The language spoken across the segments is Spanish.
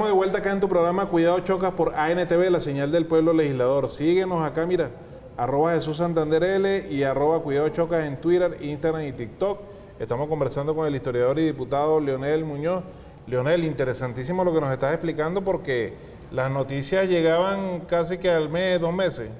estamos de vuelta acá en tu programa Cuidado Chocas por ANTV, la señal del pueblo legislador. Síguenos acá, mira, @JesúsSantanderL y @Cuidado Chocas en Twitter, Instagram y TikTok. Estamos conversando con el historiador y diputado Leonel Muñoz. Leonel, interesantísimo lo que nos estás explicando porque las noticias llegaban casi que al mes, 2 meses.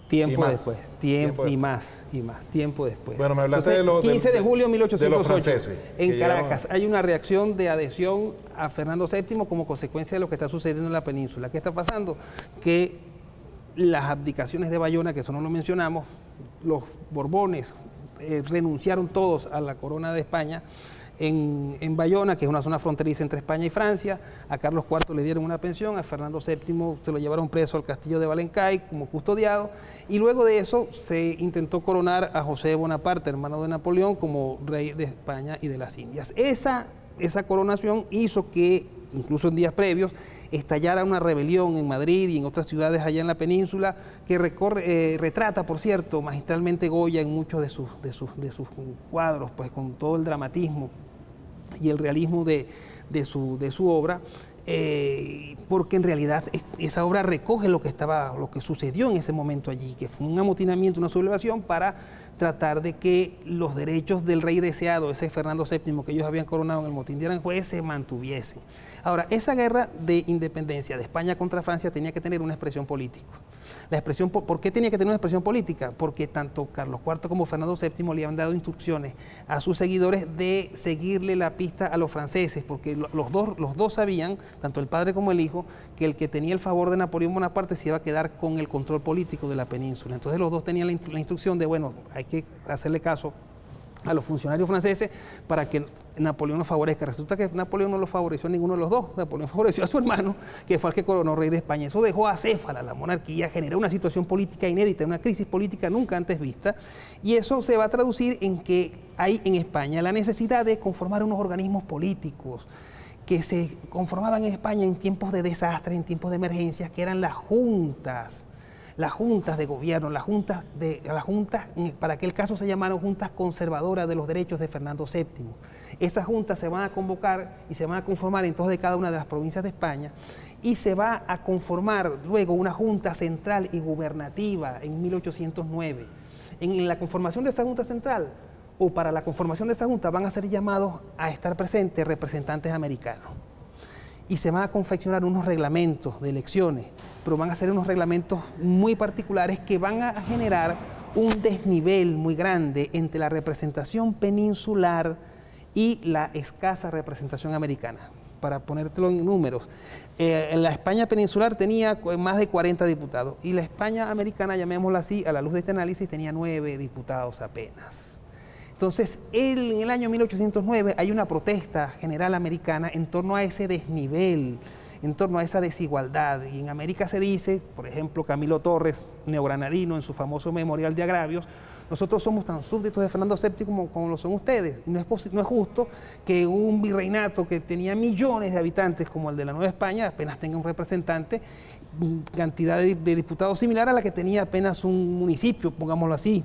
Tiempo después, tiempo después. Bueno, me hablaste Entonces, de los 15 de julio de 1808, de los franceses, en Caracas, hay una reacción de adhesión a Fernando VII como consecuencia de lo que está sucediendo en la península. ¿Qué está pasando? Que las abdicaciones de Bayona, que eso no lo mencionamos, los Borbones renunciaron todos a la corona de España en Bayona, que es una zona fronteriza entre España y Francia. A Carlos IV le dieron una pensión, a Fernando VII se lo llevaron preso al castillo de Valencay como custodiado, y luego de eso se intentó coronar a José Bonaparte, hermano de Napoleón, como rey de España y de las Indias. Esa coronación hizo que, incluso en días previos, estallara una rebelión en Madrid y en otras ciudades allá en la península, que retrata, por cierto, magistralmente Goya en muchos de sus cuadros, pues con todo el dramatismo y el realismo de su obra, porque en realidad esa obra recoge lo que sucedió en ese momento allí, que fue un amotinamiento, una sublevación para tratar de que los derechos del rey deseado, ese Fernando VII que ellos habían coronado en el motín de Aranjuez, se mantuviesen. Ahora, esa guerra de independencia de España contra Francia tenía que tener una expresión política. ¿Por qué tenía que tener una expresión política? Porque tanto Carlos IV como Fernando VII le habían dado instrucciones a sus seguidores de seguirle la pista a los franceses, porque los dos sabían, tanto el padre como el hijo, que el que tenía el favor de Napoleón Bonaparte se iba a quedar con el control político de la península. Entonces los dos tenían la instrucción de, bueno, hay que hacerle caso a los funcionarios franceses para que Napoleón nos favorezca. Resulta que Napoleón no lo favoreció a ninguno de los dos. Napoleón favoreció a su hermano, que fue el que coronó rey de España. Eso dejó acéfala la monarquía, generó una situación política inédita, una crisis política nunca antes vista, y eso se va a traducir en que hay en España la necesidad de conformar unos organismos políticos que se conformaban en España en tiempos de desastre, en tiempos de emergencias, que eran las juntas de gobierno, las juntas, para aquel caso se llamaron juntas conservadoras de los derechos de Fernando VII. Esas juntas se van a convocar y se van a conformar en todas de cada una de las provincias de España, y se va a conformar luego una junta central y gubernativa en 1809. En la conformación de esa junta central, o para la conformación de esa junta, van a ser llamados a estar presentes representantes americanos. Y se van a confeccionar unos reglamentos de elecciones, pero van a ser unos reglamentos muy particulares que van a generar un desnivel muy grande entre la representación peninsular y la escasa representación americana. Para ponértelo en números, la España peninsular tenía más de 40 diputados y la España americana, llamémosla así, a la luz de este análisis, tenía 9 diputados apenas. Entonces, en el año 1809 hay una protesta general americana en torno a ese desnivel, en torno a esa desigualdad. Y en América se dice, por ejemplo, Camilo Torres, neogranadino, en su famoso Memorial de Agravios, nosotros somos tan súbditos de Fernando VII como lo son ustedes. Y no es justo que un virreinato que tenía millones de habitantes como el de la Nueva España apenas tenga un representante, cantidad de diputados similar a la que tenía apenas un municipio, pongámoslo así,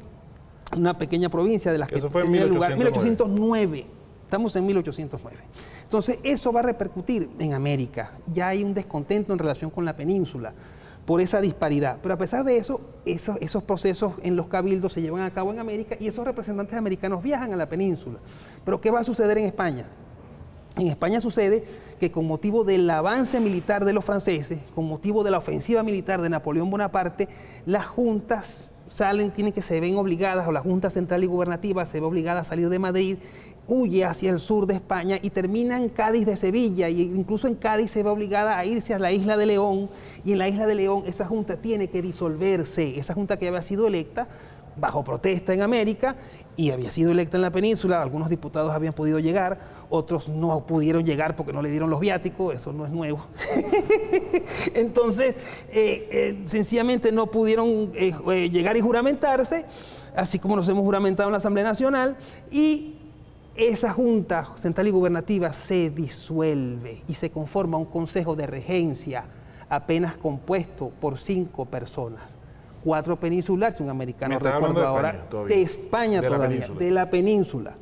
una pequeña provincia de las que tenía lugar. 1809. Estamos en 1809. Entonces, eso va a repercutir en América. Ya hay un descontento en relación con la península por esa disparidad. Pero a pesar de eso, esos procesos en los cabildos se llevan a cabo en América y esos representantes americanos viajan a la península. Pero ¿qué va a suceder en España? En España sucede que con motivo del avance militar de los franceses, con motivo de la ofensiva militar de Napoleón Bonaparte, las juntas se ven obligadas, o la Junta Central y Gubernativa se ve obligada a salir de Madrid, huye hacia el sur de España y termina en Cádiz de Sevilla, e incluso en Cádiz se ve obligada a irse a la isla de León, y en la isla de León esa junta tiene que disolverse, esa junta que había sido electa bajo protesta en América y había sido electa en la península. Algunos diputados habían podido llegar, otros no pudieron llegar porque no le dieron los viáticos, eso no es nuevo. Entonces, sencillamente no pudieron llegar y juramentarse, así como nos hemos juramentado en la Asamblea Nacional, y esa Junta Central y Gubernativa se disuelve y se conforma un Consejo de Regencia apenas compuesto por 5 personas. 4 peninsulares, un americano recuerdo ahora, de España todavía, de la península.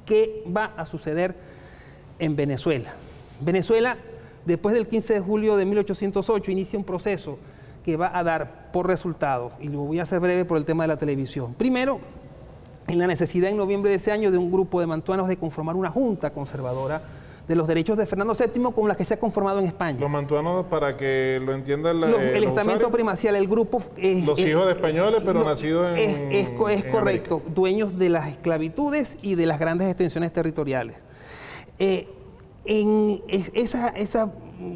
¿Qué va a suceder en Venezuela? Venezuela, Después del 15 de julio de 1808 inicia un proceso que va a dar por resultado, y lo voy a hacer breve por el tema de la televisión. Primero, en la necesidad en noviembre de ese año de un grupo de mantuanos de conformar una junta conservadora de los derechos de Fernando VII con la que se ha conformado en España. Los mantuanos, para que lo entiendan el los estamento usuarios, primacial, el grupo... los hijos de españoles, pero nacidos en Es correcto, América. dueños de las esclavitudes y de las grandes extensiones territoriales. Esa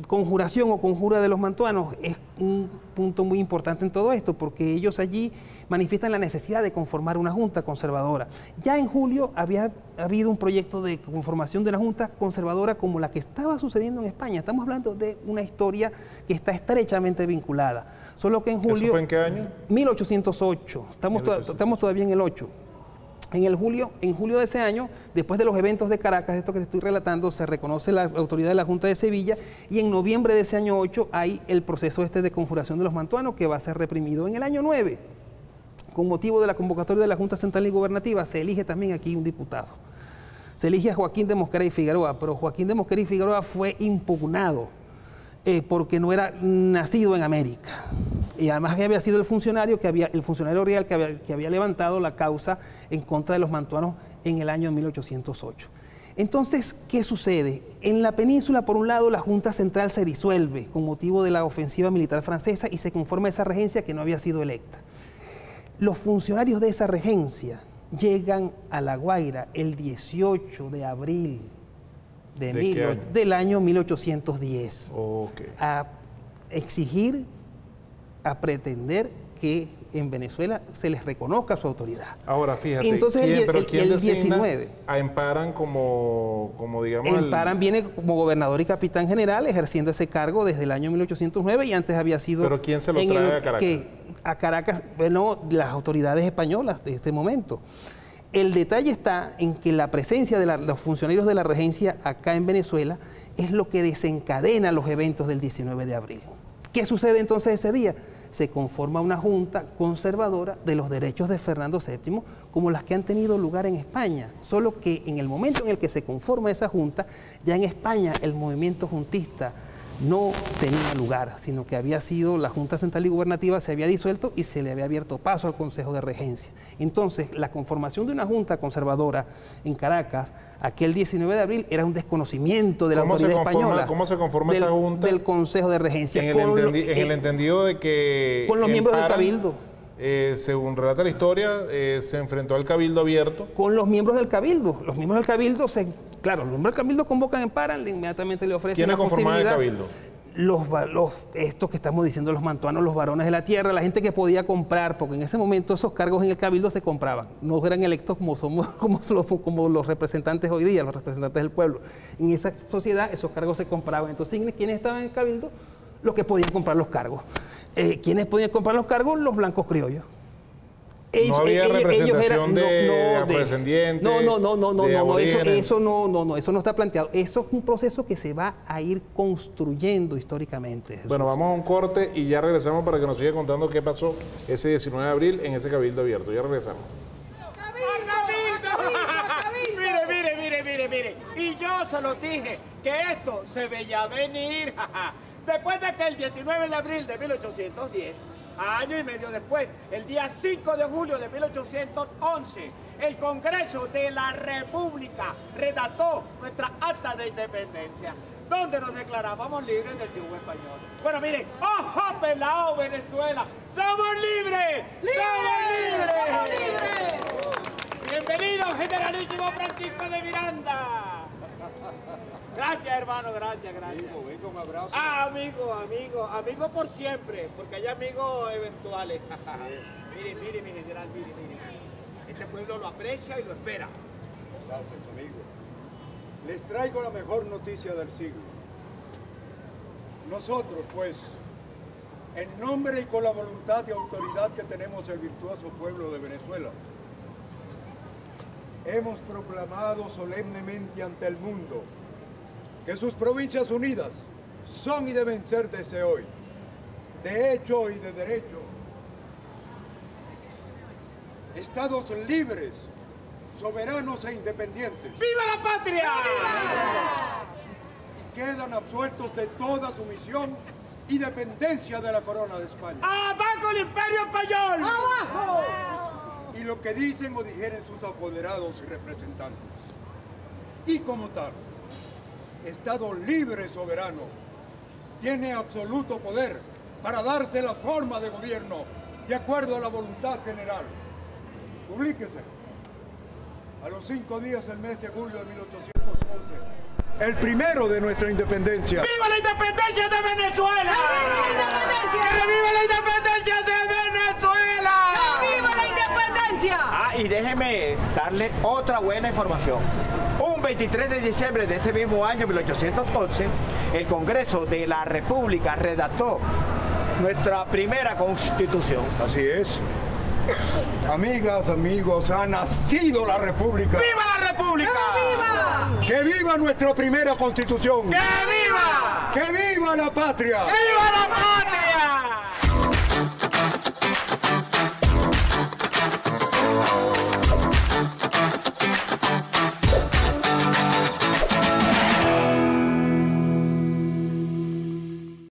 conjuración o conjura de los mantuanos es un punto muy importante en todo esto, porque ellos allí manifiestan la necesidad de conformar una junta conservadora. Ya en julio había habido un proyecto de conformación de una junta conservadora como la que estaba sucediendo en España. Estamos hablando de una historia que está estrechamente vinculada. Solo que en julio... ¿Eso fue en qué año? 1808. Estamos todavía en el 8. En julio de ese año, después de los eventos de Caracas, esto que te estoy relatando, se reconoce la autoridad de la Junta de Sevilla, y en noviembre de ese año 8 hay el proceso de conjuración de los mantuanos, que va a ser reprimido. En el año 9, con motivo de la convocatoria de la Junta Central y Gubernativa, se elige también aquí un diputado. Se elige a Joaquín de Mosquera y Figueroa, pero Joaquín de Mosquera y Figueroa fue impugnado porque no era nacido en América. Y además que había sido el funcionario real que había levantado la causa en contra de los mantuanos en el año 1808. Entonces, ¿qué sucede? En la península, por un lado, la Junta Central se disuelve con motivo de la ofensiva militar francesa y se conforma esa regencia que no había sido electa. Los funcionarios de esa regencia llegan a La Guaira el 18 de abril del año 1810 a exigir, a pretender que en Venezuela se les reconozca su autoridad. Ahora, fíjate, entonces, ¿quién el designa 19 a Emparan como digamos... Emparan viene como gobernador y capitán general ejerciendo ese cargo desde el año 1809 y antes había sido... ¿Pero quién se lo trae a Caracas? A Caracas, bueno, las autoridades españolas de este momento. El detalle está en que la presencia de los funcionarios de la regencia acá en Venezuela es lo que desencadena los eventos del 19 de abril. ¿Qué sucede entonces ese día? Se conforma una junta conservadora de los derechos de Fernando VII como las que han tenido lugar en España, solo que en el momento en el que se conforma esa junta, ya en España el movimiento juntista no tenía lugar, sino que había sido la Junta Central y Gubernativa, se había disuelto y se le había abierto paso al Consejo de Regencia. Entonces, la conformación de una junta conservadora en Caracas, aquel 19 de abril, era un desconocimiento de la autoridad española. ¿Cómo se conforma esa junta? Del Consejo de Regencia. En el entendido de que... Con los miembros del Cabildo. Según relata la historia, se enfrentó al Cabildo abierto. Con los miembros del Cabildo. Los miembros del Cabildo Claro, los miembros del Cabildo convocan, Emparan, inmediatamente le ofrecen la posibilidad. ¿Quiénes conformaban el Cabildo? Estos que estamos diciendo, los mantuanos, los varones de la tierra, la gente que podía comprar, porque en ese momento esos cargos en el Cabildo se compraban, no eran electos como los representantes hoy día, los representantes del pueblo. En esa sociedad esos cargos se compraban. Entonces, ¿quiénes estaban en el Cabildo? Los que podían comprar los cargos. ¿Quiénes podían comprar los cargos? Los blancos criollos. No había representación de afrodescendientes. Eso no está planteado. Eso es un proceso que se va a ir construyendo históricamente. Jesús. Bueno, vamos a un corte y ya regresamos para que nos siga contando qué pasó ese 19 de abril en ese Cabildo abierto. Ya regresamos. Mire. Y yo se lo dije que esto se veía venir. Después de que el 19 de abril de 1810, año y medio después, el día 5 de julio de 1811, el Congreso de la República redactó nuestra acta de independencia, donde nos declarábamos libres del yugo español. Bueno, miren, ¡ojo pelado Venezuela! ¡Somos libres! ¡Somos libres! Bienvenido, generalísimo Francisco de Miranda. Gracias, hermano, gracias. Venga, un abrazo. Amigo por siempre, porque hay amigos eventuales. Mire, mi general, mire. Este pueblo lo aprecia y lo espera. Gracias, amigo. Les traigo la mejor noticia del siglo. Nosotros, pues, en nombre y con la voluntad y autoridad que tenemos el virtuoso pueblo de Venezuela, hemos proclamado solemnemente ante el mundo que sus provincias unidas son y deben ser desde hoy, de hecho y de derecho, estados libres, soberanos e independientes. ¡Viva la patria! quedan absueltos de toda sumisión y dependencia de la corona de España. ¡Abajo el imperio español! ¡Abajo! Y lo que dicen o dijeren sus apoderados y representantes. Y como tal, Estado libre y soberano tiene absoluto poder para darse la forma de gobierno de acuerdo a la voluntad general. Publíquese. A los 5 días del mes de julio de 1811, el primero de nuestra independencia. ¡Viva la independencia de Venezuela! ¡Que viva la independencia! ¡Que viva la independencia de Venezuela! ¡Que viva la independencia! Ah, y déjeme darle otra buena información. Un 23 de diciembre de ese mismo año, 1811, el Congreso de la República redactó nuestra primera Constitución. Así es. Amigas, amigos, ha nacido la República. ¡Viva la República! ¡Que viva nuestra primera Constitución! ¡Que viva! ¡Que viva la patria! ¡Que viva la patria!